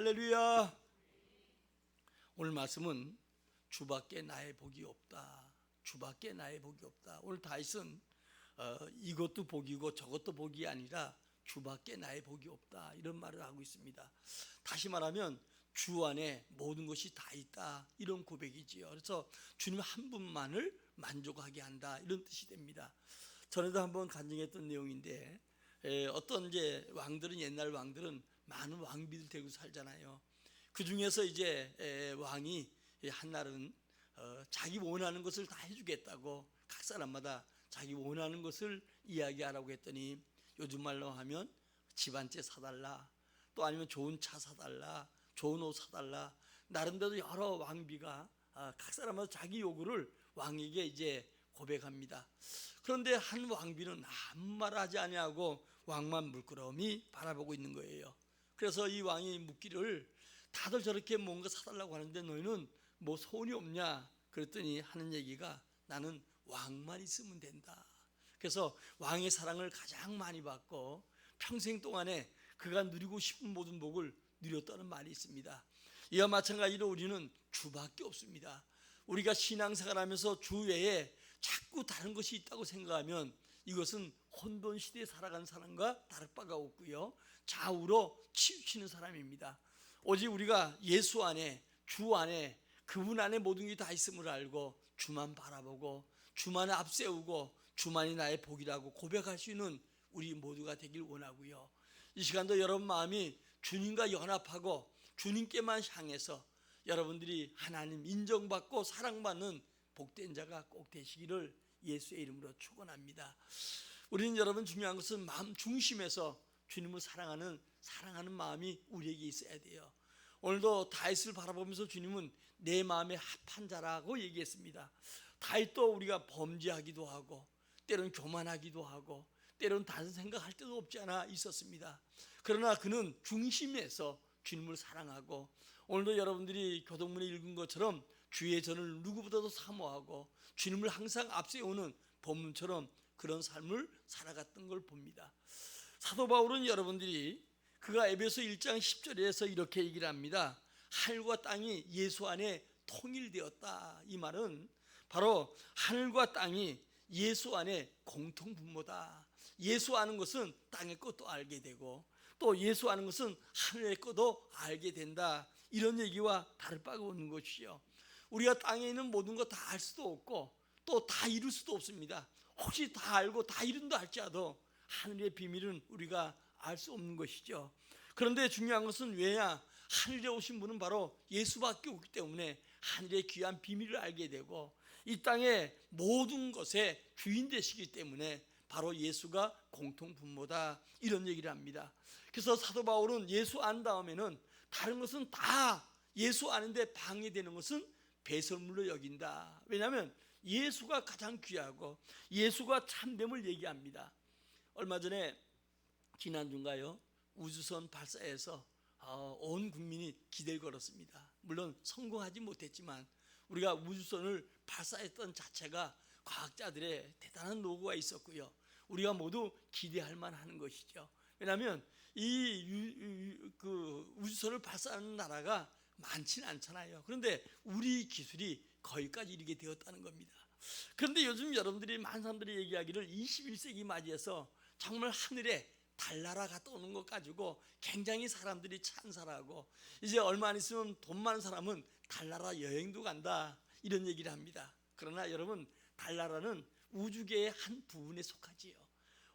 할렐루야. 오늘 말씀은 주밖에 나의 복이 없다. 주밖에 나의 복이 없다. 오늘 다윗은 이것도 복이고 저것도 복이 아니라 주밖에 나의 복이 없다, 이런 말을 하고 있습니다. 다시 말하면 주 안에 모든 것이 다 있다, 이런 고백이지요. 그래서 주님 한 분만을 만족하게 한다, 이런 뜻이 됩니다. 전에도 한번 간증했던 내용인데, 어떤 이제 왕들은, 옛날 왕들은 많은 왕비들 데리고 살잖아요. 그 중에서 이제 왕이 한날은 자기 원하는 것을 다 해주겠다고 각 사람마다 자기 원하는 것을 이야기하라고 했더니, 요즘 말로 하면 집 한 채 사달라, 또 아니면 좋은 차 사달라, 좋은 옷 사달라, 나름대로 여러 왕비가 각 사람마다 자기 요구를 왕에게 이제 고백합니다. 그런데 한 왕비는 아무 말 하지 아니하고 왕만 물끄러미 바라보고 있는 거예요. 그래서 이 왕이 묻기를, 다들 저렇게 뭔가 사달라고 하는데 너희는 뭐 소원이 없냐? 그랬더니 하는 얘기가, 나는 왕만 있으면 된다. 그래서 왕의 사랑을 가장 많이 받고 평생 동안에 그가 누리고 싶은 모든 복을 누렸다는 말이 있습니다. 이와 마찬가지로 우리는 주밖에 없습니다. 우리가 신앙생활하면서 주 외에 자꾸 다른 것이 있다고 생각하면 이것은 혼돈 시대에 살아가는 사람과 다를 바가 없고요, 좌우로 치우치는 사람입니다. 오직 우리가 예수 안에, 주 안에, 그분 안에 모든 게 다 있음을 알고 주만 바라보고 주만을 앞세우고 주만이 나의 복이라고 고백할 수 있는 우리 모두가 되길 원하고요, 이 시간도 여러분 마음이 주님과 연합하고 주님께만 향해서 여러분들이 하나님 인정받고 사랑받는 복된 자가 꼭 되시기를 예수의 이름으로 축원합니다. 우리는, 여러분, 중요한 것은 마음 중심에서 주님을 사랑하는 마음이 우리에게 있어야 돼요. 오늘도 다윗을 바라보면서 주님은 내 마음에 합한 자라고 얘기했습니다. 다윗도 우리가 범죄하기도 하고 때로는 교만하기도 하고 때로는 다른 생각할 때도 없지 않아 있었습니다. 그러나 그는 중심에서 주님을 사랑하고, 오늘도 여러분들이 교동문에 읽은 것처럼 주의 전을 누구보다도 사모하고 주님을 항상 앞세우는 본문처럼 그런 삶을 살아갔던 걸 봅니다. 사도 바울은, 여러분들이 그가 에베소 1장 10절에서 이렇게 얘기를 합니다. 하늘과 땅이 예수 안에 통일되었다. 이 말은 바로 하늘과 땅이 예수 안에 공통분모다. 예수 아는 것은 땅의 것도 알게 되고 또 예수 아는 것은 하늘의 것도 알게 된다, 이런 얘기와 다를 바가 없는 것이죠. 우리가 땅에 있는 모든 거 다 알 수도 없고 또 다 이룰 수도 없습니다. 혹시 다 알고 다 이룬다 할지라도 하늘의 비밀은 우리가 알 수 없는 것이죠. 그런데 중요한 것은 왜냐? 하늘에 오신 분은 바로 예수밖에 없기 때문에 하늘의 귀한 비밀을 알게 되고 이 땅의 모든 것의 주인 되시기 때문에 바로 예수가 공통분모다, 이런 얘기를 합니다. 그래서 사도 바울은 예수 안 다음에는 다른 것은 다 예수 아는데 방해되는 것은 배설물로 여긴다. 왜냐하면 예수가 가장 귀하고 예수가 참됨을 얘기합니다. 얼마 전에 지난주인가요? 우주선 발사해서 온 국민이 기대를 걸었습니다. 물론 성공하지 못했지만 우리가 우주선을 발사했던 자체가 과학자들의 대단한 노고가 있었고요, 우리가 모두 기대할 만한 것이죠. 왜냐하면 그 우주선을 발사하는 나라가 많지는 않잖아요. 그런데 우리 기술이 거기까지 이르게 되었다는 겁니다. 그런데 요즘 여러분들이, 많은 사람들이 얘기하기를 21세기 맞이해서 정말 하늘에 달나라 갔다 오는 것 가지고 굉장히 사람들이 찬사하고, 이제 얼마 안 있으면 돈 많은 사람은 달나라 여행도 간다, 이런 얘기를 합니다. 그러나 여러분, 달나라는 우주계의 한 부분에 속하지요.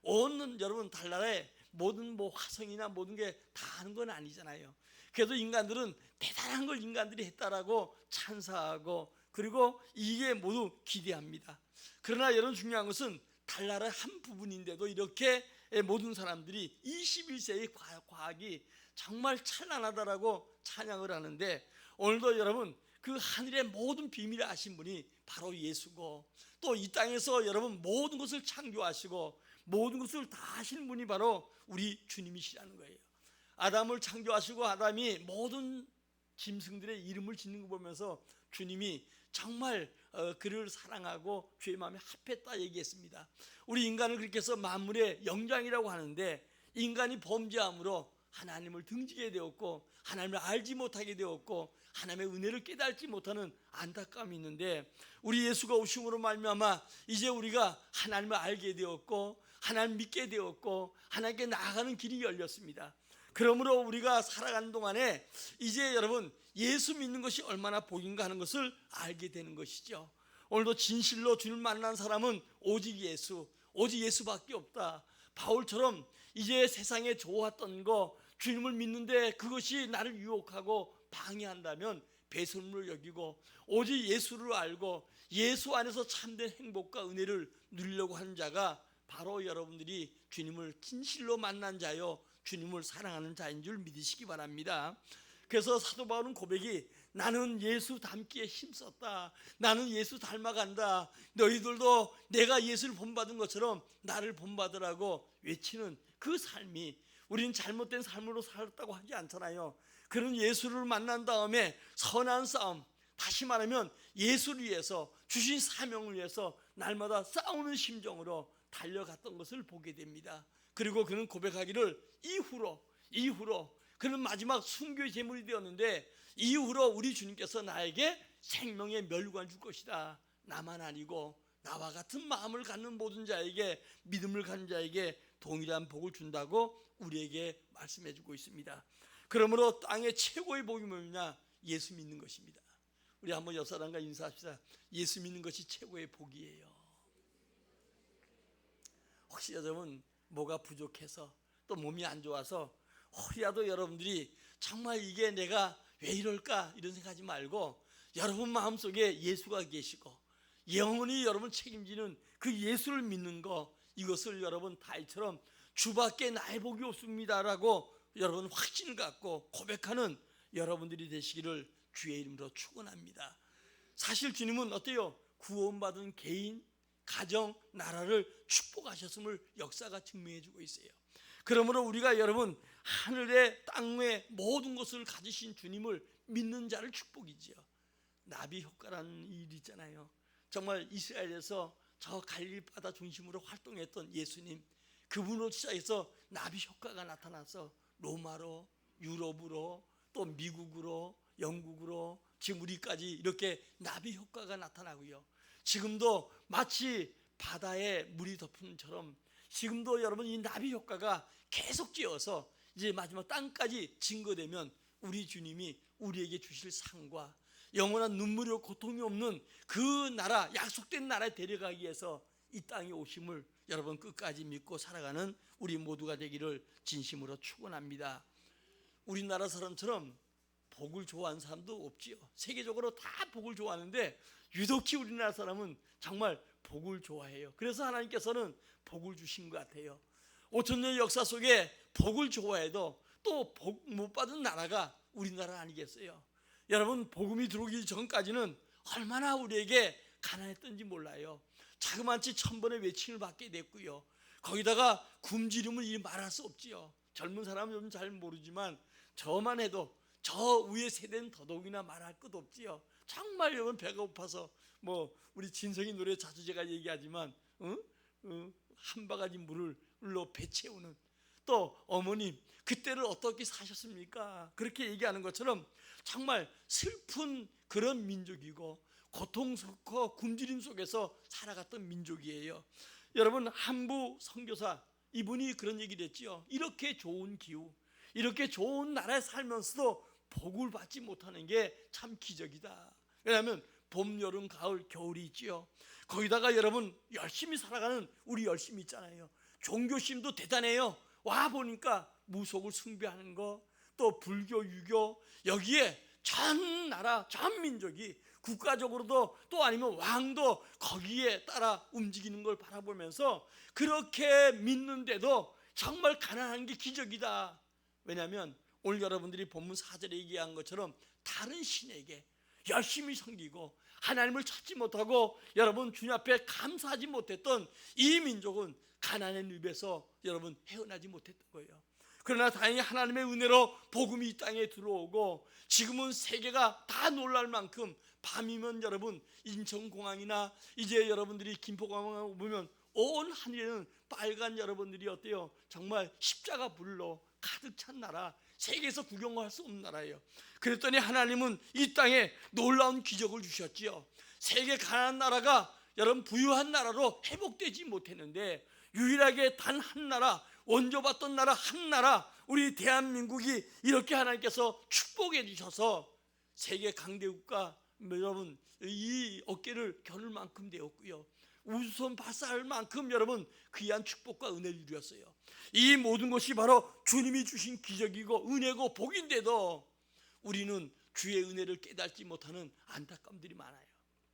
온, 여러분, 달나라의 모든 화성이나 모든 게 다 하는 건 아니잖아요. 그래도 인간들은 대단한 걸 인간들이 했다라고 찬사하고 그리고 이게 모두 기대합니다. 그러나 여러분, 중요한 것은 달나라의 한 부분인데도 이렇게 모든 사람들이 21세기 과학이 정말 찬란하다라고 찬양을 하는데, 오늘도 여러분 그 하늘의 모든 비밀을 아신 분이 바로 예수고 또 이 땅에서 여러분 모든 것을 창조하시고 모든 것을 다 하시는 분이 바로 우리 주님이시라는 거예요. 아담을 창조하시고 아담이 모든 짐승들의 이름을 짓는 거 보면서 주님이 정말 그를 사랑하고 주의 마음에 합했다 얘기했습니다. 우리 인간을 그렇게 해서 만물의 영장이라고 하는데, 인간이 범죄함으로 하나님을 등지게 되었고 하나님을 알지 못하게 되었고 하나님의 은혜를 깨닫지 못하는 안타까움이 있는데, 우리 예수가 오심으로 말미암아 이제 우리가 하나님을 알게 되었고 하나님 믿게 되었고 하나님께 나아가는 길이 열렸습니다. 그러므로 우리가 살아가는 동안에 이제 여러분 예수 믿는 것이 얼마나 복인가 하는 것을 알게 되는 것이죠. 오늘도 진실로 주를 만난 사람은 오직 예수, 오직 예수밖에 없다. 바울처럼 이제 세상에 좋았던 거, 주님을 믿는데 그것이 나를 유혹하고 방해한다면 배설물을 여기고 오직 예수를 알고 예수 안에서 참된 행복과 은혜를 누리려고 하는 자가 바로 여러분들이 주님을 진실로 만난 자요 주님을 사랑하는 자인 줄 믿으시기 바랍니다. 그래서 사도 바울은 고백이 나는 예수 닮기에 힘썼다. 나는 예수 닮아간다. 너희들도 내가 예수를 본받은 것처럼 나를 본받으라고 외치는 그 삶이, 우리는 잘못된 삶으로 살았다고 하지 않잖아요. 그런 예수를 만난 다음에 선한 싸움, 다시 말하면 예수를 위해서 주신 사명을 위해서 날마다 싸우는 심정으로 달려갔던 것을 보게 됩니다. 그리고 그는 고백하기를 이후로 그는 마지막 순교의 제물이 되었는데 이후로 우리 주님께서 나에게 생명의 멸관을 줄 것이다. 나만 아니고 나와 같은 마음을 갖는 모든 자에게, 믿음을 갖는 자에게 동일한 복을 준다고 우리에게 말씀해 주고 있습니다. 그러므로 땅의 최고의 복이 뭐냐? 예수 믿는 것입니다. 우리 한번 옆 사람과 인사합시다. 예수 믿는 것이 최고의 복이에요. 혹시 여러분 뭐가 부족해서 또 몸이 안 좋아서 혹이라도 여러분들이 정말 이게 내가 왜 이럴까 이런 생각하지 말고 여러분 마음속에 예수가 계시고 영원히 여러분 책임지는 그 예수를 믿는 거, 이것을 여러분 다윗처럼 주밖에 나의 복이 없습니다라고 여러분 확신을 갖고 고백하는 여러분들이 되시기를 주의 이름으로 축원합니다. 사실 주님은 어때요? 구원받은 개인, 가정, 나라를 축복하셨음을 역사가 증명해 주고 있어요. 그러므로 우리가 여러분 하늘의 땅의 모든 것을 가지신 주님을 믿는 자를 축복이지요. 나비 효과라는 일이 있잖아요. 정말 이스라엘에서 저 갈릴리 바다 중심으로 활동했던 예수님, 그분으로 시작해서 나비 효과가 나타나서 로마로, 유럽으로, 또 미국으로, 영국으로, 지금 우리까지 이렇게 나비 효과가 나타나고요. 지금도 마치 바다에 물이 덮은 것처럼 지금도 여러분 이 나비 효과가 계속 지어서 이제 마지막 땅까지 증거되면 우리 주님이 우리에게 주실 상과 영원한 눈물이고 고통이 없는 그 나라, 약속된 나라에 데려가기 위해서 이 땅에 오심을 여러분 끝까지 믿고 살아가는 우리 모두가 되기를 진심으로 축원합니다. 우리나라 사람처럼 복을 좋아하는 사람도 없지요. 세계적으로 다 복을 좋아하는데 유독히 우리나라 사람은 정말 복을 좋아해요. 그래서 하나님께서는 복을 주신 것 같아요. 5천년의 역사 속에 복을 좋아해도 또 복 못 받은 나라가 우리나라 아니겠어요? 여러분 복음이 들어오기 전까지는 얼마나 우리에게 가난했던지 몰라요. 자그마치 1000번의 외침을 받게 됐고요. 거기다가 굶주림을 이리 말할 수 없지요. 젊은 사람은 좀 잘 모르지만 저만 해도 저 위의 세대는 더더욱이나 말할 것 없지요. 정말 여러분 배가 고파서 뭐 우리 진성이 노래 자주 제가 얘기하지만 한 바가지 물로 배 채우는, 또 어머님 그때를 어떻게 사셨습니까? 그렇게 얘기하는 것처럼 정말 슬픈 그런 민족이고 고통스럽고 굶주림 속에서 살아갔던 민족이에요. 여러분 한부 선교사 이분이 그런 얘기를 했지요. 이렇게 좋은 기후, 이렇게 좋은 나라에 살면서도 복을 받지 못하는 게 참 기적이다. 왜냐하면 봄, 여름, 가을, 겨울이 있지요. 거기다가 여러분 열심히 살아가는 우리 열심히 있잖아요. 종교심도 대단해요. 와 보니까 무속을 숭배하는 거, 또 불교, 유교, 여기에 전 나라, 전 민족이 국가적으로도 또 아니면 왕도 거기에 따라 움직이는 걸 바라보면서 그렇게 믿는데도 정말 가난한 게 기적이다. 왜냐하면 오늘 여러분들이 본문 4절에 얘기한 것처럼 다른 신에게 열심히 섬기고 하나님을 찾지 못하고 여러분 주님 앞에 감사하지 못했던 이 민족은 가난의 늪에서 여러분 헤어나지 못했던 거예요. 그러나 다행히 하나님의 은혜로 복음이 이 땅에 들어오고 지금은 세계가 다 놀랄 만큼 밤이면 여러분 인천공항이나 이제 여러분들이 김포공항을 보면 온 하늘에는 빨간 여러분들이 어때요? 정말 십자가 불로 가득 찬 나라, 세계에서 구경할 수 없는 나라예요. 그랬더니 하나님은 이 땅에 놀라운 기적을 주셨지요. 세계 가난한 나라가 여러분 부유한 나라로 회복되지 못했는데 유일하게 단 한 나라, 원조받던 나라 한 나라, 우리 대한민국이 이렇게 하나님께서 축복해 주셔서 세계 강대국가 여러분 이 어깨를 겨눌 만큼 되었고요, 우주선 발사할 만큼 여러분 귀한 축복과 은혜를 누렸어요. 이 모든 것이 바로 주님이 주신 기적이고 은혜고 복인데도 우리는 주의 은혜를 깨닫지 못하는 안타까움들이 많아요.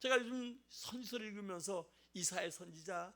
제가 요즘 선지서를 읽으면서 이사야 선지자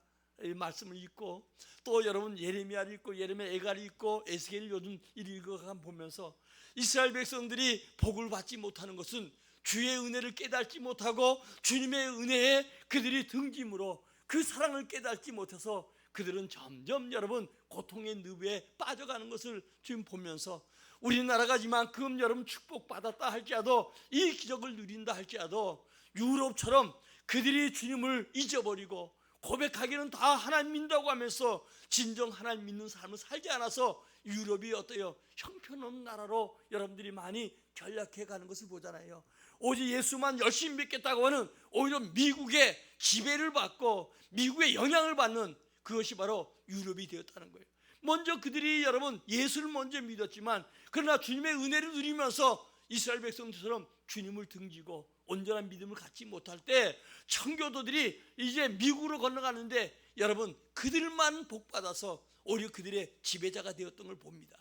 말씀을 읽고 또 여러분 예레미야를 읽고 예레미야 애가를 읽고 에스겔을 요즘 읽어가 보면서 이스라엘 백성들이 복을 받지 못하는 것은 주의 은혜를 깨닫지 못하고 주님의 은혜에 그들이 등짐으로 그 사랑을 깨닫지 못해서 그들은 점점 여러분 고통의 늪에 빠져가는 것을 지금 보면서 우리나라가 이만큼 여러분 축복받았다 할지라도 이 기적을 누린다 할지라도 유럽처럼 그들이 주님을 잊어버리고 고백하기는 다 하나님 믿는다고 하면서 진정 하나님 믿는 삶을 살지 않아서 유럽이 어때요? 형편없는 나라로 여러분들이 많이 전락해 가는 것을 보잖아요. 오직 예수만 열심히 믿겠다고 하는 오히려 미국의 지배를 받고 미국의 영향을 받는 그것이 바로 유럽이 되었다는 거예요. 먼저 그들이 여러분 예수를 먼저 믿었지만 그러나 주님의 은혜를 누리면서 이스라엘 백성들처럼 주님을 등지고 온전한 믿음을 갖지 못할 때 청교도들이 이제 미국으로 건너가는데 여러분 그들만 복받아서 오히려 그들의 지배자가 되었던 걸 봅니다.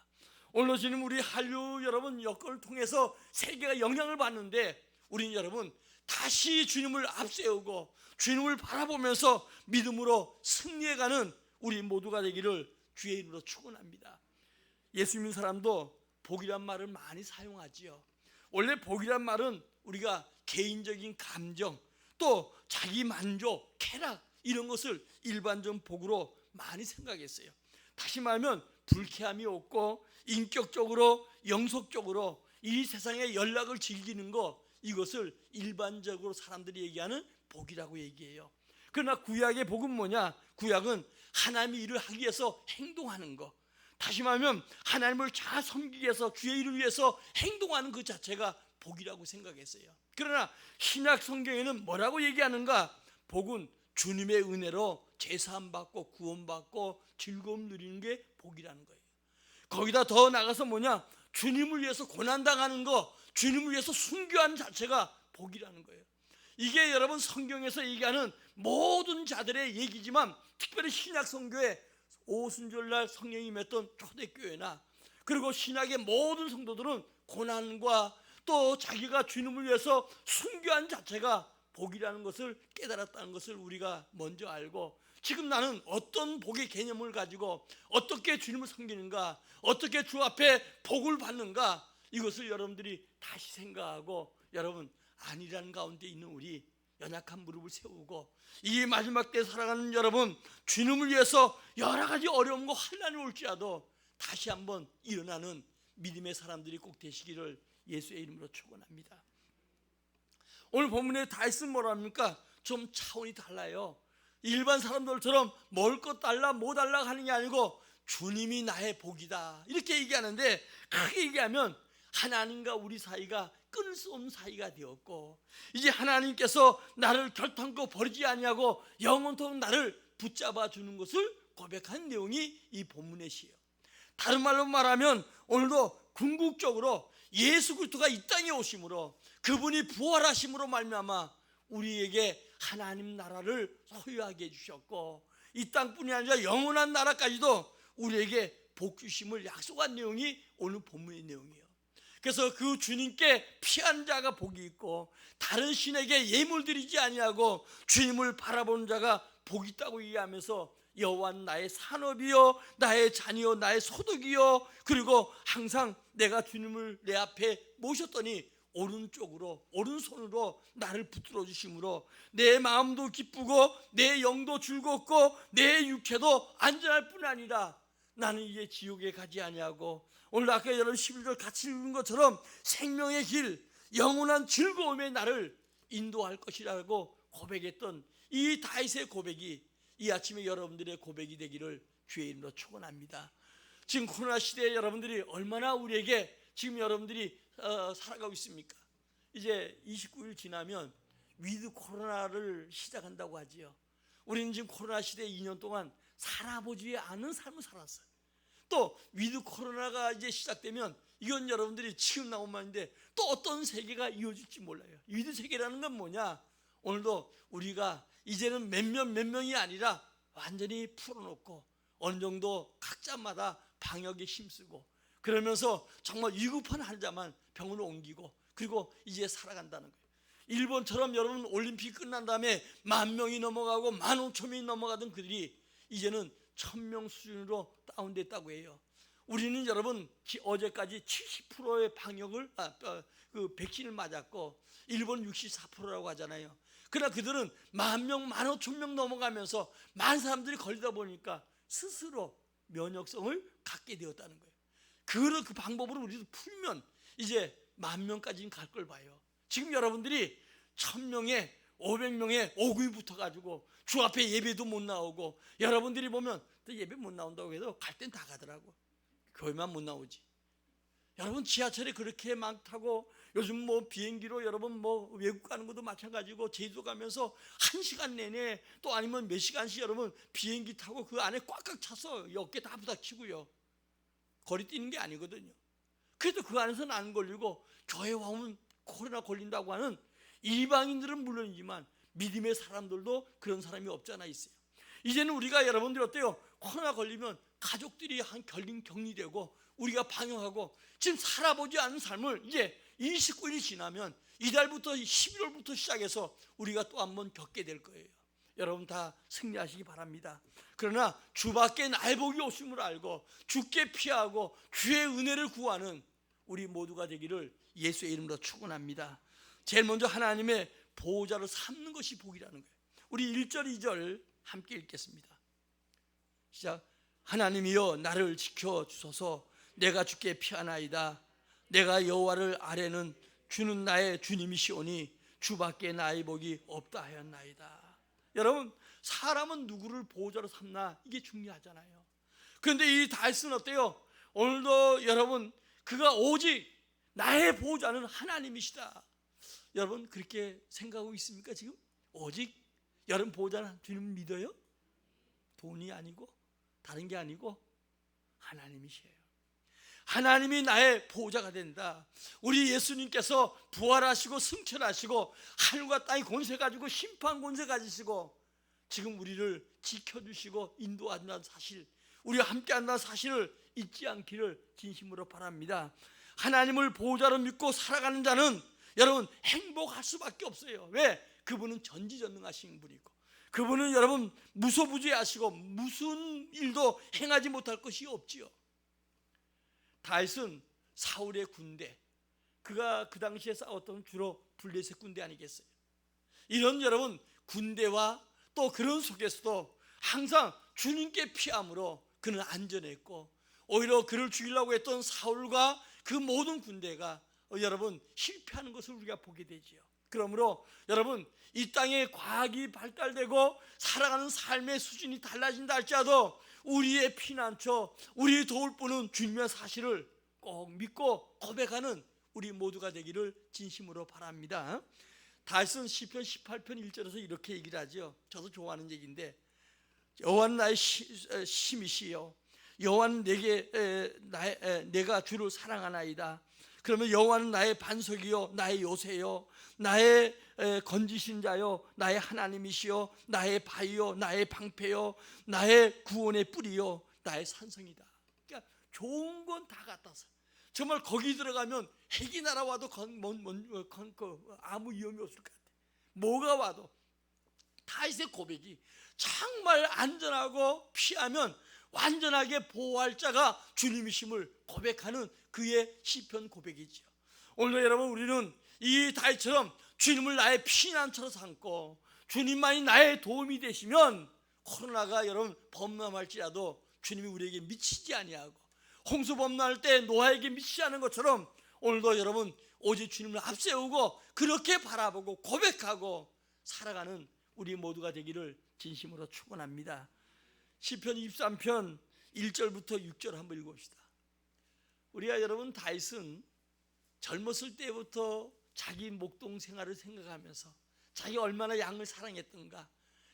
오늘 지금 우리 한류 여러분 여건을 통해서 세계가 영향을 받는데 우리는 여러분 다시 주님을 앞세우고 주님을 바라보면서 믿음으로 승리해가는 우리 모두가 되기를 주의 이름으로 축원합니다. 예수 믿는 사람도 복이란 말을 많이 사용하지요. 원래 복이란 말은 우리가 개인적인 감정 또 자기 만족, 쾌락 이런 것을 일반적 복으로 많이 생각했어요. 다시 말하면 불쾌함이 없고 인격적으로 영속적으로 이 세상의 연락을 즐기는 것, 이것을 일반적으로 사람들이 얘기하는 복이라고 얘기해요. 그러나 구약의 복은 뭐냐? 구약은 하나님의 일을 하기 위해서 행동하는 것, 다시 말하면 하나님을 잘 섬기기 위해서 주의 일을 위해서 행동하는 그 자체가 복이라고 생각했어요. 그러나 신약 성경에는 뭐라고 얘기하는가? 복은 주님의 은혜로 제사함 받고 구원받고 즐거움 누리는 게 복이라는 거예요. 거기다 더 나가서 뭐냐? 주님을 위해서 고난당하는 거, 주님을 위해서 순교하는 자체가 복이라는 거예요. 이게 여러분 성경에서 얘기하는 모든 자들의 얘기지만 특별히 신약 성교에 오순절날 성령이 임했던 초대교회나 그리고 신약의 모든 성도들은 고난과 또 자기가 주님을 위해서 순교한 자체가 복이라는 것을 깨달았다는 것을 우리가 먼저 알고, 지금 나는 어떤 복의 개념을 가지고 어떻게 주님을 섬기는가, 어떻게 주 앞에 복을 받는가, 이것을 여러분들이 다시 생각하고 여러분 아니라는 가운데 있는 우리 연약한 무릎을 세우고 이 마지막 때 살아가는 여러분, 주님을 위해서 여러 가지 어려움과 환난이 올지라도 다시 한번 일어나는 믿음의 사람들이 꼭 되시기를 예수의 이름으로 축원합니다. 오늘 본문에 다윗은 뭐라 합니까? 좀 차원이 달라요. 일반 사람들처럼 먹을 것 달라 뭐 달라 하는 게 아니고 주님이 나의 복이다 이렇게 얘기하는데, 크게 얘기하면 하나님과 우리 사이가 끊을 수 없는 사이가 되었고 이제 하나님께서 나를 결탄코 버리지 아니하고 영원토록 나를 붙잡아 주는 것을 고백한 내용이 이 본문의 시예요. 다른 말로 말하면 오늘도 궁극적으로 예수 그리스도가 이 땅에 오심으로 그분이 부활하심으로 말미암아 우리에게 하나님 나라를 소유하게 해주셨고 이 땅뿐이 아니라 영원한 나라까지도 우리에게 복 주심을 약속한 내용이 오늘 본문의 내용이에요. 그래서 그 주님께 피한 자가 복이 있고 다른 신에게 예물 드리지 아니하고 주님을 바라보는 자가 복이 있다고 얘기하면서 여호와는 나의 산업이요 나의 잔이요 나의 소득이요, 그리고 항상 내가 주님을 내 앞에 모셨더니 오른쪽으로 오른손으로 나를 붙들어 주심으로 내 마음도 기쁘고 내 영도 즐겁고 내 육체도 안전할 뿐 아니라 나는 이제 지옥에 가지 아니하고 오늘 아까 여러분 11절 같이 읽은 것처럼 생명의 길 영원한 즐거움에 나를 인도할 것이라고 고백했던 이 다윗의 고백이 이 아침에 여러분들의 고백이 되기를 주의 이름으로 축원합니다. 지금 코로나 시대에 여러분들이 얼마나 우리에게 지금 여러분들이 살아가고 있습니까? 이제 29일 지나면 위드 코로나를 시작한다고 하지요. 우리는 지금 코로나 시대에 2년 동안 살아보지 않은 삶을 살았어요. 또 위드 코로나가 이제 시작되면 이건 여러분들이 지금 나온 말인데 또 어떤 세계가 이어질지 몰라요. 위드 세계라는 건 뭐냐? 오늘도 우리가 이제는 몇 명이 아니라 완전히 풀어놓고 어느 정도 각자마다 방역에 힘쓰고 그러면서 정말 위급한 환자만 병원으로 옮기고 그리고 이제 살아간다는 거예요. 일본처럼 여러분 올림픽 끝난 다음에 10,000명이 넘어가고 15,000명이 넘어가던 그들이 이제는 1,000명 수준으로 다운됐다고 해요. 우리는 여러분 어제까지 70%의 방역을 그 백신을 맞았고 일본 64%라고 하잖아요. 그러나 그들은 10,000명, 15,000명 넘어가면서 많은 사람들이 걸리다 보니까 스스로 면역성을 갖게 되었다는 거예요. 그 방법으로 우리도 풀면 이제 10,000명까지는 갈 걸 봐요. 지금 여러분들이 1,000명에 500명에 오구이 붙어가지고 주 앞에 예배도 못 나오고 여러분들이 보면 또 예배 못 나온다고 해도 갈 땐 다 가더라고. 교회만 못 나오지. 여러분 지하철에 그렇게 막 타고 요즘 뭐 비행기로 여러분 뭐 외국 가는 것도 마찬가지고 제주도 가면서 1시간 내내 또 아니면 몇 시간씩 여러분 비행기 타고 그 안에 꽉꽉 차서 어깨 다 부닥치고요. 거리 뛰는 게 아니거든요. 그래도 그 안에서는 안 걸리고 교회 와오면 코로나 걸린다고 하는 이방인들은 물론이지만 믿음의 사람들도 그런 사람이 없잖아 있어요. 이제는 우리가 여러분들 어때요? 코로나 걸리면 가족들이 한 격리되고 우리가 방역하고 지금 살아보지 않은 삶을 이제 29일이 지나면 이달부터 11월부터 시작해서 우리가 또 한 번 겪게 될 거예요. 여러분 다 승리하시기 바랍니다. 그러나 주밖에 나의 복이 없음을 알고 주께 피하고 주의 은혜를 구하는 우리 모두가 되기를 예수의 이름으로 축원합니다. 제일 먼저 하나님의 보호자를 삼는 것이 복이라는 거예요. 우리 1절 2절 함께 읽겠습니다. 시작. 하나님이여 나를 지켜주소서. 내가 주께 피하나이다. 내가 여호와를 아뢰는 주는 나의 주님이시오니 주밖에 나의 복이 없다 하였나이다. 여러분 사람은 누구를 보호자로 삼나 이게 중요하잖아요. 그런데 이 다윗은 어때요? 오늘도 여러분 그가 오직 나의 보호자는 하나님이시다. 여러분 그렇게 생각하고 있습니까 지금? 오직 여러분 보호자는 주님 믿어요? 돈이 아니고 다른 게 아니고 하나님이시에요. 하나님이 나의 보호자가 된다. 우리 예수님께서 부활하시고 승천하시고 하늘과 땅의 권세 가지고 심판 권세 가지시고 지금 우리를 지켜주시고 인도한다는 사실, 우리와 함께한다는 사실을 잊지 않기를 진심으로 바랍니다. 하나님을 보호자로 믿고 살아가는 자는 여러분 행복할 수밖에 없어요. 왜? 그분은 전지전능하신 분이고 그분은 여러분 무소부지하시고 무슨 일도 행하지 못할 것이 없지요. 다윗은 사울의 군대, 그가 그 당시에 싸웠던 주로 블레셋 군대 아니겠어요? 이런 여러분 군대와 또 그런 속에서도 항상 주님께 피함으로 그는 안전했고 오히려 그를 죽이려고 했던 사울과 그 모든 군대가 여러분 실패하는 것을 우리가 보게 되지요. 그러므로 여러분 이 땅에 과학이 발달되고 살아가는 삶의 수준이 달라진다 할지라도 우리의 피난처, 우리 도울 분은 주님의 사실을 꼭 믿고 고백하는 우리 모두가 되기를 진심으로 바랍니다. 다윗은 시편 18편 1절에서 이렇게 얘기를 하죠. 저도 좋아하는 얘기인데 여호와는 나의 힘이시요 여호와는 내가 주를 사랑하나이다. 그러면 여호와는 나의 반석이요 나의 요새요 나의 건지신 자요 나의 하나님이시요 나의 바위요 나의 방패요 나의 구원의 뿌리요 나의 산성이다. 그러니까 좋은 건 다 갖다서 정말 거기 들어가면 핵이 날아와도 아무 위험이 없을 것 같아. 뭐가 와도 다윗의 고백이 정말 안전하고 피하면 완전하게 보호할 자가 주님이심을 고백하는 그의 시편 고백이지요. 오늘 여러분 우리는 이 다윗처럼 주님을 나의 피난처로 삼고 주님만이 나의 도움이 되시면 코로나가 여러분 범람할지라도 주님이 우리에게 미치지 아니하고 홍수 범람할 때 노아에게 미치지 않은 것처럼 오늘도 여러분 오직 주님을 앞세우고 그렇게 바라보고 고백하고 살아가는 우리 모두가 되기를 진심으로 축원합니다. 시편 23편 1절부터 6절 한번 읽어봅시다. 우리가 여러분 다윗은 젊었을 때부터 자기 목동 생활을 생각하면서 자기 얼마나 양을 사랑했던가,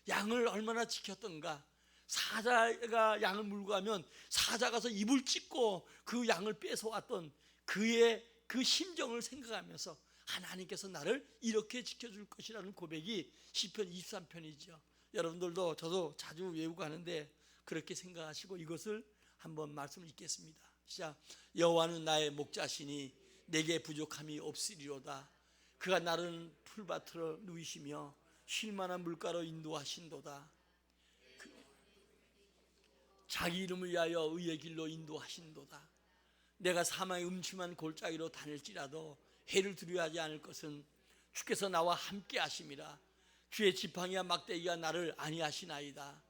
양을 얼마나 지켰던가, 사자가 양을 물고 가면 사자 가서 입을 찢고 그 양을 뺏어왔던 그의 그 심정을 생각하면서 하나님께서 나를 이렇게 지켜줄 것이라는 고백이 시편 23편이죠. 여러분들도 저도 자주 외우고 하는데 그렇게 생각하시고 이것을 한번 말씀을 읽겠습니다. 시작. 여호와는 나의 목자시니 내게 부족함이 없으리로다. 그가 나를 풀밭으로 누이시며 쉴 만한 물가로 인도하신도다. 자기 이름을 위하여 의의 길로 인도하신도다. 내가 사망의 음침한 골짜기로 다닐지라도 해를 두려워하지 않을 것은 주께서 나와 함께 하심이라. 주의 지팡이와 막대기가 나를 안위하시나이다.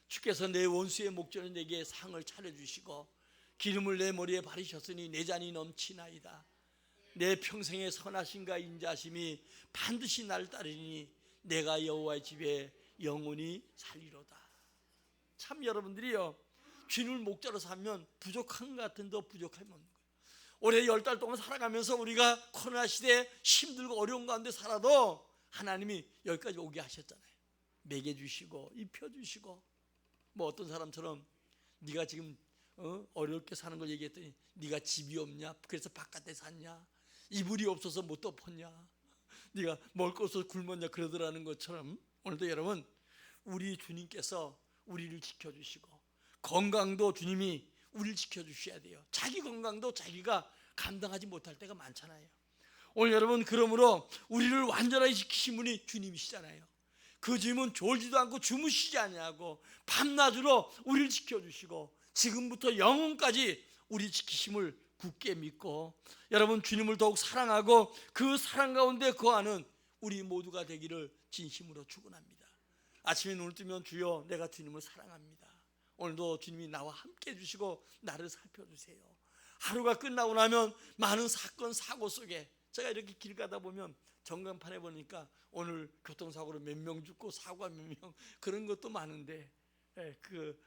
주께서 내 원수의 목전에 내게 상을 차려주시고 기름을 내 머리에 바르셨으니 내 잔이 넘치나이다. 내 평생의 선하심과 인자심이 반드시 나를 따르니 내가 여호와의 집에 영원히 살리로다. 참 여러분들이요, 주님을 목자로 살면 부족한 것 같은 더 부족함이 없는 거예요. 올해 10달 동안 살아가면서 우리가 코로나 시대에 힘들고 어려운 가운데 살아도 하나님이 여기까지 오게 하셨잖아요. 먹여주시고 입혀주시고, 뭐 어떤 사람처럼 네가 지금 어렵게 사는 걸 얘기했더니 네가 집이 없냐, 그래서 바깥에 샀냐, 이불이 없어서 못 덮었냐, 네가 먹을 것 없어서 굶었냐 그러더라는 것처럼 오늘도 여러분, 우리 주님께서 우리를 지켜주시고 건강도 주님이 우리를 지켜주셔야 돼요. 자기 건강도 자기가 감당하지 못할 때가 많잖아요. 오늘 여러분, 그러므로 우리를 완전하게 지키신 분이 주님이시잖아요. 그 주님은 졸지도 않고 주무시지 아니하고 밤낮으로 우리를 지켜주시고 지금부터 영원까지 우리 지키심을 굳게 믿고 여러분, 주님을 더욱 사랑하고 그 사랑 가운데 거하는 우리 모두가 되기를 진심으로 축원합니다. 아침에 눈을 뜨면 주여 내가 주님을 사랑합니다. 오늘도 주님이 나와 함께 해주시고 나를 살펴주세요. 하루가 끝나고 나면 많은 사건 사고 속에, 제가 이렇게 길 가다 보면 전광판에 보니까 오늘 교통사고로 몇 명 죽고 사고가 몇 명, 그런 것도 많은데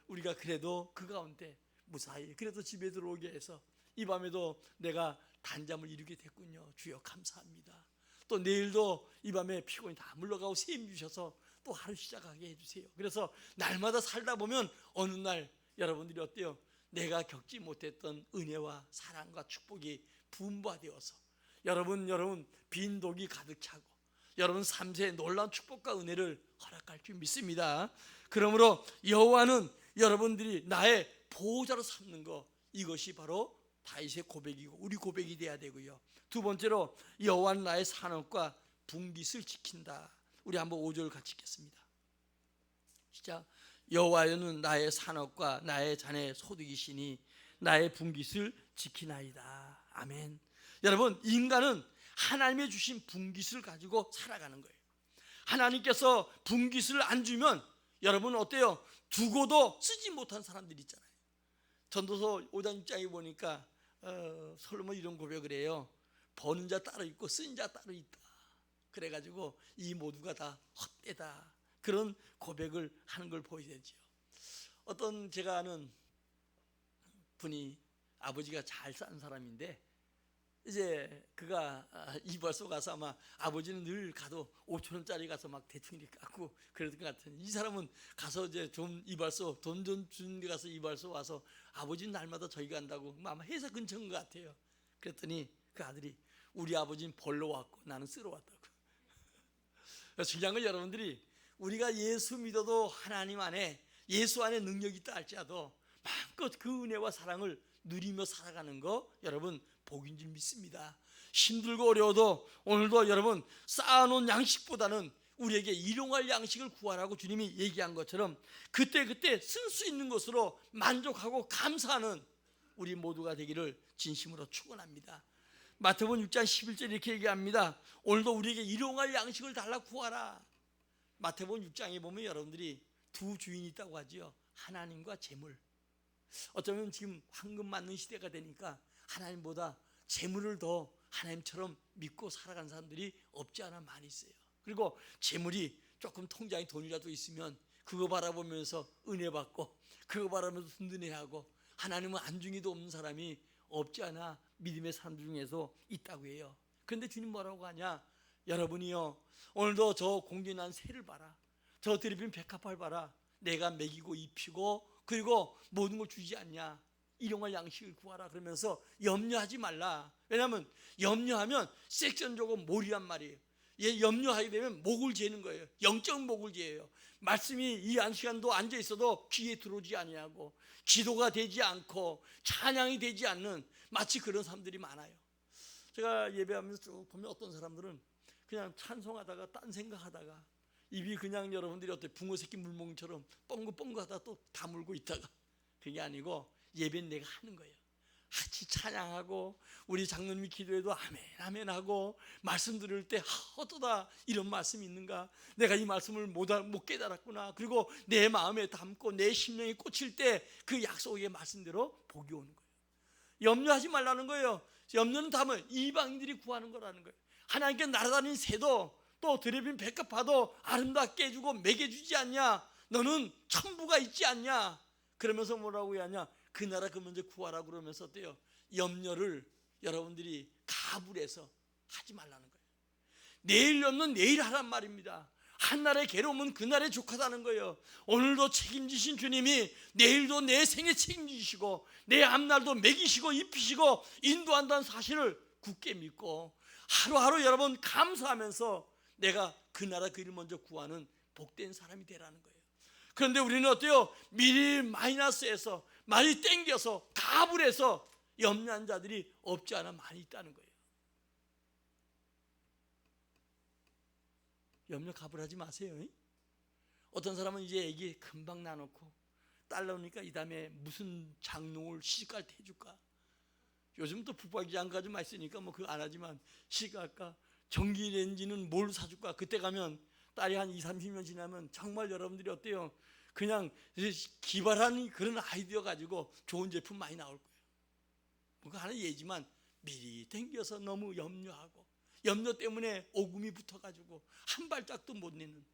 우리가 그래도 그 가운데 무사히 그래도 집에 들어오게 해서 이 밤에도 내가 단잠을 이루게 됐군요. 주여 감사합니다. 또 내일도 이 밤에 피곤이 다 물러가고 새 힘 주셔서 또 하루 시작하게 해주세요. 그래서 날마다 살다 보면 어느 날 여러분들이 어때요? 내가 겪지 못했던 은혜와 사랑과 축복이 분부되어서 여러분 빈독이 가득 차고 여러분 삶의 놀라운 축복과 은혜를 허락할 줄 믿습니다. 그러므로 여호와는 여러분들이 나의 보호자로 삼는 것, 이것이 바로 다윗의 고백이고 우리 고백이 돼야 되고요. 두 번째로 여호와는 나의 산업과 분깃을 지킨다. 우리 한번 5절 같이 읽겠습니다. 시작. 여호와는 나의 산업과 나의 잔의 소득이시니 나의 분깃을 지키나이다. 아멘. 여러분, 인간은 하나님의 주신 분깃을 가지고 살아가는 거예요. 하나님께서 분깃을 안 주면 여러분 어때요? 두고도 쓰지 못한 사람들이 있잖아요. 전도서 5장 6장에 보니까 솔로몬 이런 고백을 해요. 버는 자 따로 있고 쓴 자 따로 있다. 그래가지고 이 모두가 다 헛되다, 그런 고백을 하는 걸 보여야죠. 어떤 제가 아는 분이 아버지가 잘 산 사람인데 이제 그가 이발소 가서 아마 아버지는 늘 가도 5,000원짜리 가서 막 대충 이렇게 깎고 그랬던 것 같은, 이 사람은 가서 이제 좀 이발소 돈 좀 주는 데 가서 이발소 와서 아버지는 날마다 저기 간다고, 아마 회사 근처인 것 같아요. 그랬더니 그 아들이 우리 아버지는 벌러 왔고 나는 쓰러 왔다고. 중요한 건 여러분들이 우리가 예수 믿어도 하나님 안에, 예수 안에 능력이 있다 할지라도 마음껏 그 은혜와 사랑을 누리며 살아가는 거 여러분 복인 줄 믿습니다. 힘들고 어려워도 오늘도 여러분 쌓아놓은 양식보다는 우리에게 일용할 양식을 구하라고 주님이 얘기한 것처럼 그때 쓸 수 있는 것으로 만족하고 감사하는 우리 모두가 되기를 진심으로 축원합니다. 마태복음 6장 11절 이렇게 얘기합니다. 오늘도 우리에게 일용할 양식을 달라 구하라. 마태복음 6장에 보면 여러분들이 두 주인이 있다고 하지요. 하나님과 재물. 어쩌면 지금 황금 맞는 시대가 되니까 하나님보다 재물을 더 하나님처럼 믿고 살아가는 사람들이 없지 않아 많이 있어요. 그리고 재물이 조금 통장에 돈이라도 있으면 그거 바라보면서 은혜 받고 그거 바라보면서 든든해하고 하나님은 안중에도 없는 사람이 없지 않아 믿음의 사람 중에서 있다고 해요. 그런데 주님 뭐라고 하냐? 여러분이요, 오늘도 저 공진한 새를 봐라. 저 드리핀 백합화를 봐라. 내가 먹이고 입히고 그리고 모든 걸 주지 않냐? 일용할 양식을 구하라. 그러면서 염려하지 말라. 왜냐하면 염려하면 섹션적으로 몰이란 말이에요. 얘 염려하게 되면 목을 재는 거예요. 영적 목을 재요. 말씀이 이 한 시간도 앉아 있어도 귀에 들어오지 아니하고 기도가 되지 않고 찬양이 되지 않는 마치 그런 사람들이 많아요. 제가 예배하면서 쭉 보면 어떤 사람들은 그냥 찬송하다가 딴 생각하다가 입이 그냥 여러분들이 어때 붕어 새끼 물멍처럼 뻥긋뻥긋하다 또 다물고 있다가, 그게 아니고 예배는 내가 하는 거예요. 같이 찬양하고 우리 장로님이 기도해도 아멘 아멘 하고 말씀 들을 때 어떠다 이런 말씀이 있는가, 내가 이 말씀을 못 깨달았구나, 그리고 내 마음에 담고 내 심령에 꽂힐 때 그 약속의 말씀대로 복이 오는 거예요. 염려하지 말라는 거예요. 염려는 다음은 이방인들이 구하는 거라는 거예요. 하나님께 날아다니는 새도 또 드레빈 백합화도 아름답게 해주고 먹여주지 않냐? 너는 천부가 있지 않냐? 그러면서 뭐라고 하냐? 그 나라 그 먼저 구하라 그러면서 어때요? 염려를 여러분들이 가불해서 하지 말라는 거예요. 내일 염려는 내일 하란 말입니다. 한날의 괴로움은 그날에 족하다는 거예요. 오늘도 책임지신 주님이 내일도 내 생에 책임지시고 내 앞날도 먹이시고 입히시고 인도한다는 사실을 굳게 믿고 하루하루 여러분 감사하면서 내가 그 나라 그 일을 먼저 구하는 복된 사람이 되라는 거예요. 그런데 우리는 어때요? 미리 마이너스해서 많이 땡겨서 가불해서 염려한 자들이 없지 않아 많이 있다는 거예요. 염려 가불하지 마세요. 어떤 사람은 이제 애기 금방 낳아놓고 딸 나오니까 이 다음에 무슨 장롱을 시집갈 때 해줄까? 요즘 또 붙박이 장가도 많이 쓰니까 뭐 그거 안 하지만 시집갈까? 전기레인지는 뭘 사줄까? 그때 가면 딸이 한 20-30년 지나면 정말 여러분들이 어때요? 그냥 기발한 그런 아이디어 가지고 좋은 제품 많이 나올 거예요. 그거 하는 예지만 미리 땡겨서 너무 염려하고 염려 때문에 오금이 붙어가지고 한 발짝도 못 내는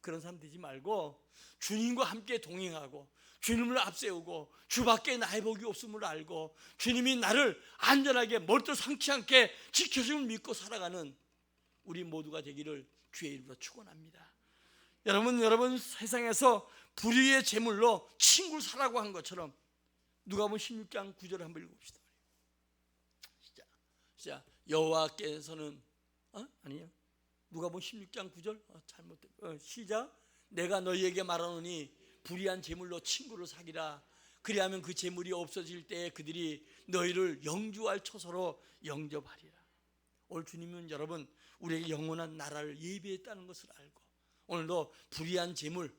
그런 사람 되지 말고 주님과 함께 동행하고 주님을 앞세우고 주밖에 나의 복이 없음을 알고 주님이 나를 안전하게 멀또 상치 않게 지켜줌을 믿고 살아가는 우리 모두가 되기를 주의 이름으로 축원합니다. 여러분 세상에서 불의의 제물로 친구를 사라고 한 것처럼 누가복음 16장 9절 한번 읽어봅시다. 시작. 여호와께서는 아니에요. 누가복음 16장 9절 잘못됐. 시작. 내가 너희에게 말하노니 불의한 제물로 친구를 사기라. 그리하면 그 제물이 없어질 때에 그들이 너희를 영주할 처소로 영접하리라. 오늘 주님은 여러분 우리에게 영원한 나라를 예비했다는 것을 알고 오늘도 불의한 제물,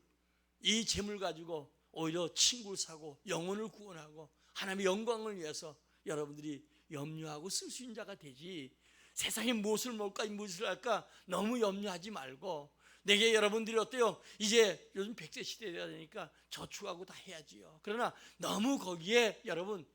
이 제물 가지고 오히려 친구를 사고 영혼을 구원하고 하나님의 영광을 위해서 여러분들이 염려하고 쓸 수 있는 자가 되지, 세상에 무엇을 먹을까 무엇을 할까 너무 염려하지 말고 내게 여러분들이 어때요? 이제 요즘 100세 시대가 되니까 저축하고 다 해야지요. 그러나 너무 거기에 여러분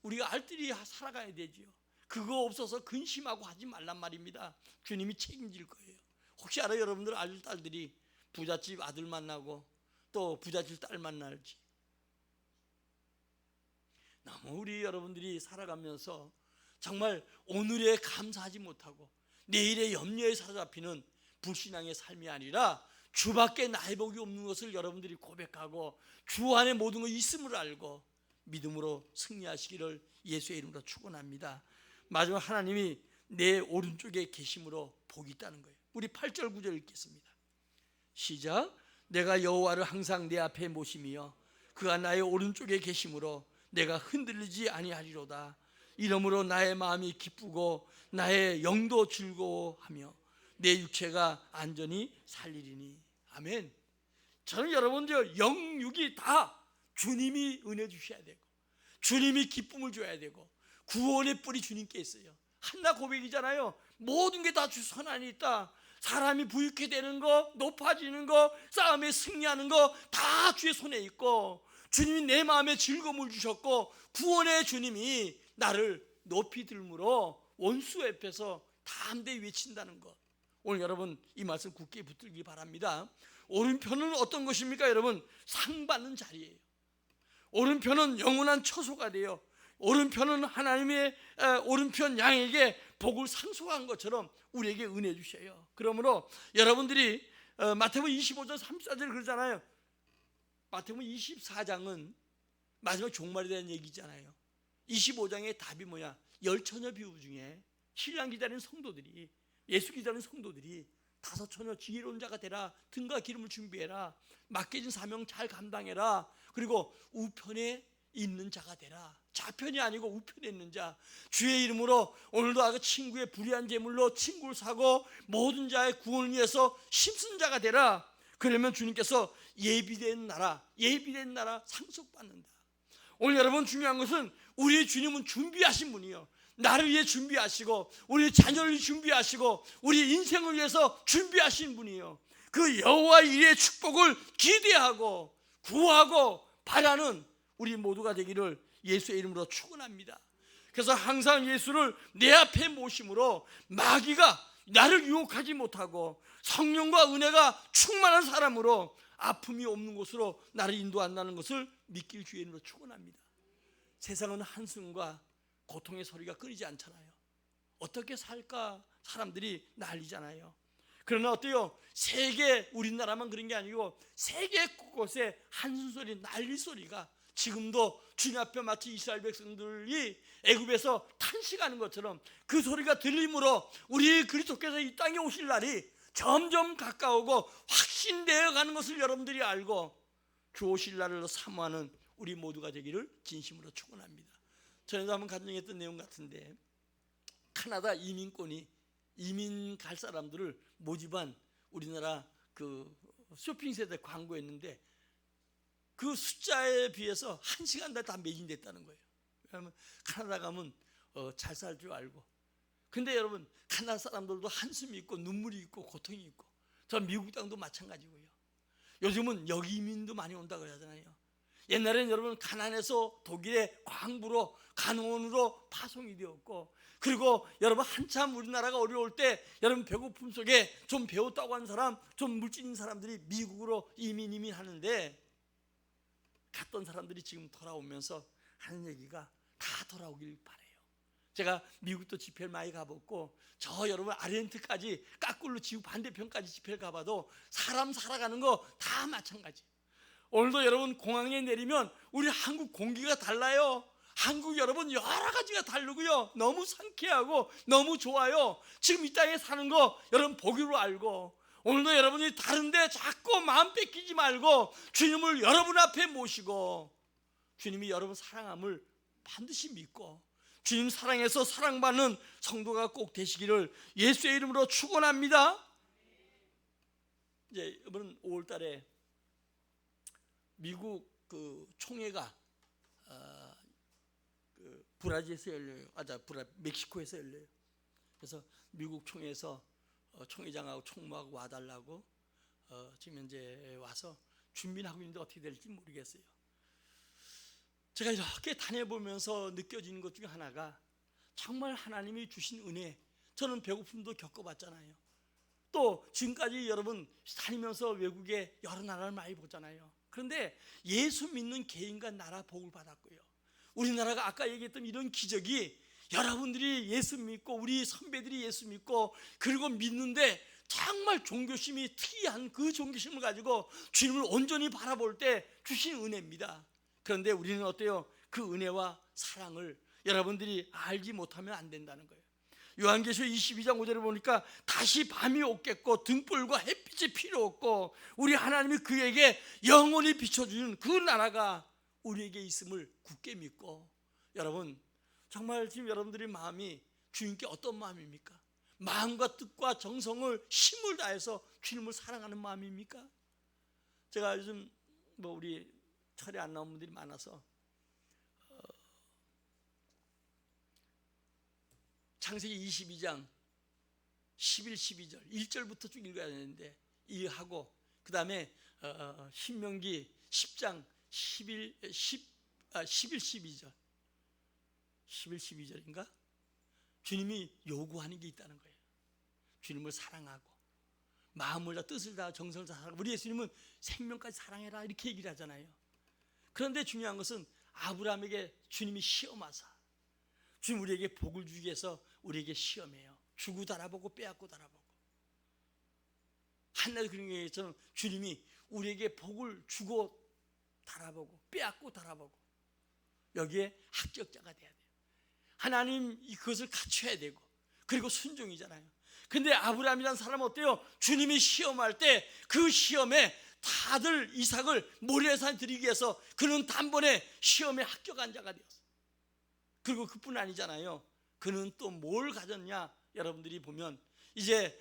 우리가 알뜰히 살아가야 되지요. 그거 없어서 근심하고 하지 말란 말입니다. 주님이 책임질 거예요. 혹시 알아요? 여러분들 아들 딸들이 부잣집 아들 만나고 또 부잣집 딸 만날지. 너무 우리 여러분들이 살아가면서 정말 오늘에 감사하지 못하고 내일의 염려에 사로잡히는 불신앙의 삶이 아니라 주밖에 나의 복이 없는 것을 여러분들이 고백하고 주 안에 모든 것이 있음을 알고 믿음으로 승리하시기를 예수의 이름으로 축원합니다. 마지막 하나님이 내 오른쪽에 계심으로 복이 있다는 거예요. 우리 8절 9절 읽겠습니다. 시작. 내가 여호와를 항상 내 앞에 모심이여 그가 나의 오른쪽에 계심으로 내가 흔들리지 아니하리로다. 이러므로 나의 마음이 기쁘고 나의 영도 즐거워하며 내 육체가 안전히 살리리니. 아멘. 저는 여러분들 영육이 다 주님이 은혜 주셔야 되고 주님이 기쁨을 줘야 되고 구원의 뿔이 주님께 있어요. 한나 고백이잖아요. 모든 게 다 주 손 안에 있다. 사람이 부유케 되는 거, 높아지는 거, 싸움에 승리하는 거 다 주의 손에 있고 주님이 내 마음에 즐거움을 주셨고 구원의 주님이 나를 높이 들므로 원수 앞에서 담대히 외친다는 것. 오늘 여러분 이 말씀 굳게 붙들기 바랍니다. 오른편은 어떤 것입니까? 여러분, 상 받는 자리예요. 오른편은 영원한 처소가 돼요. 오른편은 하나님의 오른편 양에게 복을 상속한 것처럼 우리에게 은혜 주셔요. 그러므로 여러분들이 마태복음 25장 34절 그러잖아요. 마태복음 24장은 마지막 종말에 대한 얘기잖아요. 25장의 답이 뭐야? 열처녀 비유 중에 신랑 기다리는 성도들이, 예수 기다리는 성도들이 다섯 처녀 지혜로운 자가 되라, 등과 기름을 준비해라, 맡겨진 사명 잘 감당해라, 그리고 우편에 있는 자가 되라. 좌편이 아니고 우편에 있는 자, 주의 이름으로 오늘도 아까 친구의 불의한 제물로 친구를 사고 모든 자의 구원을 위해서 힘쓴 자가 되라. 그러면 주님께서 예비된 나라 상속받는다. 오늘 여러분 중요한 것은 우리의 주님은 준비하신 분이요, 나를 위해 준비하시고 우리 자녀를 준비하시고 우리 인생을 위해서 준비하신 분이요, 그 여호와 일의 축복을 기대하고 구하고 바라는 우리 모두가 되기를 예수의 이름으로 축원합니다. 그래서 항상 예수를 내 앞에 모심으로 마귀가 나를 유혹하지 못하고 성령과 은혜가 충만한 사람으로 아픔이 없는 곳으로 나를 인도한다는 것을 믿길 주의 이름으로 축원합니다. 세상은 한숨과 고통의 소리가 끊이지 않잖아요. 어떻게 살까 사람들이 난리잖아요. 그러나 어때요? 세계, 우리나라만 그런 게 아니고 세계 곳곳에 한숨 소리, 난리 소리가 지금도 주님 앞에 마치 이스라엘 백성들이 애굽에서 탄식하는 것처럼 그 소리가 들림으로 우리 그리스도께서 이 땅에 오실 날이 점점 가까우고 확신되어 가는 것을 여러분들이 알고 주 오실 날을 사모하는 우리 모두가 되기를 진심으로 축원합니다. 전에도 한번 간증했던 내용 같은데, 캐나다 이민권이 이민 갈 사람들을 모집한 우리나라 그 쇼핑센터 광고였는데 그 숫자에 비해서 1시간 다 매진됐다는 거예요. 왜냐하면 캐나다 가면 잘 살 줄 알고. 근데 여러분, 캐나다 사람들도 한숨이 있고 눈물이 있고 고통이 있고, 저 미국 땅도 마찬가지고요. 요즘은 여기민도 많이 온다고 그러잖아요. 옛날에는 여러분 가난해서 독일의 광부로 간호원으로 파송이 되었고, 그리고 여러분 한참 우리나라가 어려울 때 여러분 배고픔 속에 좀 배웠다고 하는 사람, 좀 물질인 사람들이 미국으로 이민하는데, 갔던 사람들이 지금 돌아오면서 하는 얘기가 다 돌아오길 바래요. 제가 미국도 집회를 많이 가봤고, 저 여러분 아르헨티나까지 까꿀로 지구 반대편까지 집회를 가봐도 사람 살아가는 거 다 마찬가지. 오늘도 여러분 공항에 내리면 우리 한국 공기가 달라요. 한국 여러분 여러 가지가 다르고요, 너무 상쾌하고 너무 좋아요. 지금 이 땅에 사는 거 여러분 보기로 알고, 오늘도 여러분이 다른데 자꾸 마음 뺏기지 말고 주님을 여러분 앞에 모시고 주님이 여러분 사랑함을 반드시 믿고 주님 사랑해서 사랑받는 성도가 꼭 되시기를 예수의 이름으로 축원합니다. 이제 이번 5월 달에 미국 그 총회가 그 브라질에서 열려요. 멕시코에서 열려요. 그래서 미국 총회에서 총회장하고 총무하고 와달라고 지금 현재 와서 준비를 하고 있는데 어떻게 될지 모르겠어요. 제가 이렇게 다녀보면서 느껴지는 것 중에 하나가, 정말 하나님이 주신 은혜, 저는 배고픔도 겪어봤잖아요. 또 지금까지 여러분 다니면서 외국에 여러 나라를 많이 보잖아요. 그런데 예수 믿는 개인과 나라 복을 받았고요, 우리나라가 아까 얘기했던 이런 기적이 여러분들이 예수 믿고 우리 선배들이 예수 믿고 그리고 믿는데 정말 종교심이 특이한 그 종교심을 가지고 주님을 온전히 바라볼 때 주신 은혜입니다. 그런데 우리는 어때요? 그 은혜와 사랑을 여러분들이 알지 못하면 안 된다는 거예요. 요한계시록 22장 5절에 보니까 다시 밤이 오겠고 등불과 햇빛이 필요 없고 우리 하나님이 그에게 영원히 비춰주는 그 나라가 우리에게 있음을 굳게 믿고, 여러분 정말 지금 여러분들의 마음이 주님께 어떤 마음입니까? 마음과 뜻과 정성을 힘을 다해서 주님을 사랑하는 마음입니까? 제가 요즘 우리 철에 안 나온 분들이 많아서 창세기 22장 11, 12절 1절부터 쭉 읽어야 되는데 이해하고, 그 다음에 신명기 10장 11, 12절 12절인가? 주님이 요구하는 게 있다는 거예요. 주님을 사랑하고 마음을 다 뜻을 다 정성을 다 사랑. 우리 예수님은 생명까지 사랑해라 이렇게 얘기를 하잖아요. 그런데 중요한 것은 아브라함에게 주님이 시험하사 주님 우리에게 복을 주기 위해서 우리에게 시험해요. 주고 달아보고 빼앗고 달아보고. 한날 그런 얘기처럼 주님이 우리에게 복을 주고 달아보고 빼앗고 달아보고 여기에 합격자가 돼야 돼요. 하나님 그것을 갖춰야 되고 그리고 순종이잖아요. 근데 아브라함이라는 사람은 어때요? 주님이 시험할 때 그 시험에 다들 이삭을 모리아산 드리기 위해서 그는 단번에 시험에 합격한 자가 되었어요. 그리고 그뿐 아니잖아요. 그는 또 뭘 가졌냐? 여러분들이 보면 이제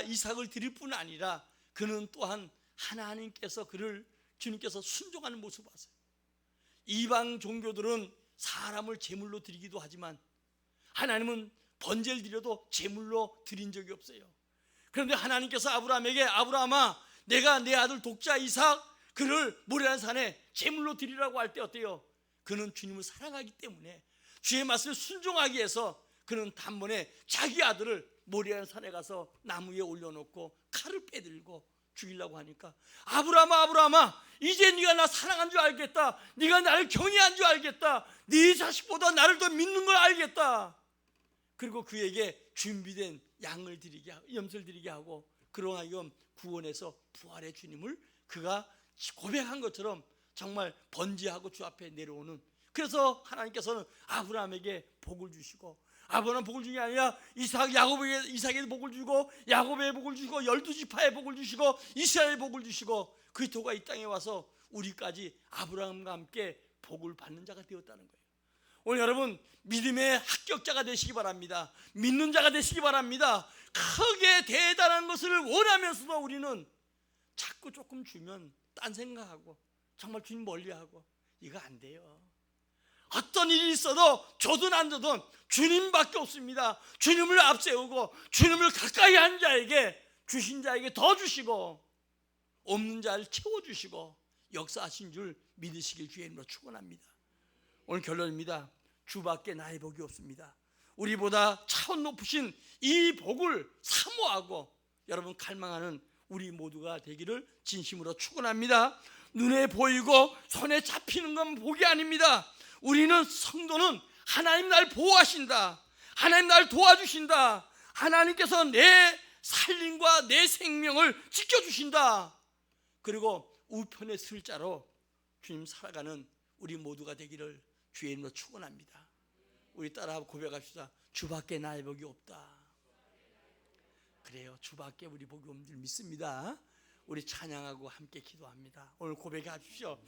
이삭을 드릴 뿐 아니라 그는 또한 하나님께서 그를 주님께서 순종하는 모습을 봤어요. 이방 종교들은 사람을 제물로 드리기도 하지만 하나님은 번제를 드려도 제물로 드린 적이 없어요. 그런데 하나님께서 아브라함에게 아브라함아 내가 내 아들 독자 이삭 그를 모리아산에 제물로 드리라고 할 때 어때요? 그는 주님을 사랑하기 때문에 주의 말씀에 순종하기 위해서 그는 단번에 자기 아들을 모리아산에 가서 나무 위에 올려놓고 칼을 빼들고 죽이려고 하니까 아브라함아 이제 네가 나 사랑한 줄 알겠다. 네가 나를 경외한 줄 알겠다. 네 자식보다 나를 더 믿는 걸 알겠다. 그리고 그에게 준비된 양을 드리게 하고 염소를 드리게 하고 그로 하여금 구원해서 부활의 주님을 그가 고백한 것처럼 정말 번제하고 주 앞에 내려오는. 그래서 하나님께서는 아브라함에게 복을 주시고 아브라함 복을 주는 게 아니라 이삭에게 복을 주고 야곱에게 복을 주시고 12지파에 복을 주시고 이스라엘에 복을 주시고 그리스도가 이 땅에 와서 우리까지 아브라함과 함께 복을 받는 자가 되었다는 거예요. 오늘 여러분 믿음의 합격자가 되시기 바랍니다. 믿는 자가 되시기 바랍니다. 크게 대단한 것을 원하면서도 우리는 자꾸 조금 주면 딴 생각하고 정말 주님 멀리하고 이거 안 돼요. 어떤 일이 있어도 줘든 안 줘든 주님밖에 없습니다. 주님을 앞세우고 주님을 가까이 한 자에게 주신 자에게 더 주시고 없는 자를 채워주시고 역사하신 줄 믿으시길 주의 이름으로 축원합니다. 오늘 결론입니다. 주밖에 나의 복이 없습니다. 우리보다 차원 높으신 이 복을 사모하고 여러분 갈망하는 우리 모두가 되기를 진심으로 축원합니다. 눈에 보이고 손에 잡히는 건 복이 아닙니다. 우리는 성도는 하나님 날 보호하신다. 하나님 날 도와주신다. 하나님께서 내 살림과 내 생명을 지켜주신다. 그리고 우편에 쓸 자로 주님 살아가는 우리 모두가 되기를 주의 이름으로 축원합니다. 우리 따라 고백합시다. 주밖에 나의 복이 없다. 그래요. 주밖에 우리 복이 없는 줄 믿습니다. 우리 찬양하고 함께 기도합니다. 오늘 고백하십시오.